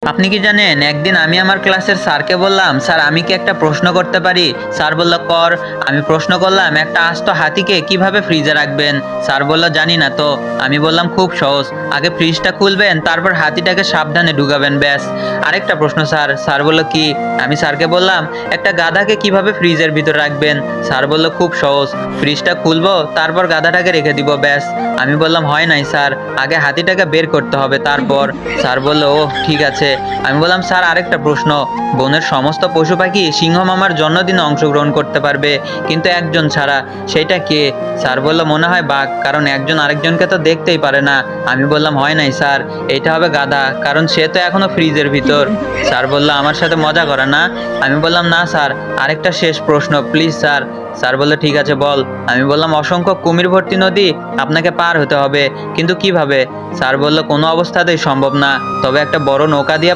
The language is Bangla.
আপনি কি জানেন, একদিন আমি আমার ক্লাসের স্যারকে বললাম, স্যার আমি কি একটা প্রশ্ন করতে পারি? স্যার বলল, কর। আমি প্রশ্ন করলাম, একটা আস্ত হাতিকে কিভাবে ফ্রিজে রাখবেন? স্যার বলল, জানি না তো। আমি বললাম, খুব সহজ। আগে ফ্রিজটা খুলবেন, তারপর হাতিটাকে সাবধানে ঢুকাবেন, ব্যাস। আরেকটা প্রশ্ন স্যার। স্যার বলল, কি? আমি স্যারকে বললাম, একটা গাধাকে কিভাবে ফ্রিজের ভিতর রাখবেন? স্যার বলল, খুব সহজ। ফ্রিজটা খুলবো, তারপর গাধাটাকে রেখে দিব, ব্যাস। আমি বললাম, হয় নাই স্যার, আগে হাতিটাকে বের করতে হবে, তারপর। স্যার বলল, ও ঠিক আছে। আমি বললাম, স্যার আরেকটা প্রশ্ন। বনের সমস্ত পশু পাখি সিংহ মামার জন্মদিনে অংশগ্রহণ করতে পারবে, কিন্তু একজন ছাড়া, সেটা কে? স্যার বলল, মনে হয় বাঘ, কারণ একজন আরেকজনকে তো দেখতেই পারে না। আমি বললাম, হয় নাই স্যার, এটা হবে গাধা, কারণ সে তো এখনো ফ্রিজের ভিতর। স্যার বলল, আমার সাথে মজা করে না? আমি বললাম, না স্যার, আরেকটা শেষ প্রশ্ন প্লিজ স্যার। স্যার বলল, ঠিক আছে বল। আমি বললাম, অসংখ্য কুমির ভর্তি নদী আপনাকে পার হতে হবে, কিন্তু কিভাবে? স্যার বলল, কোনো অবস্থাতেই সম্ভব না, তবে একটা বড় নৌকা দিয়ে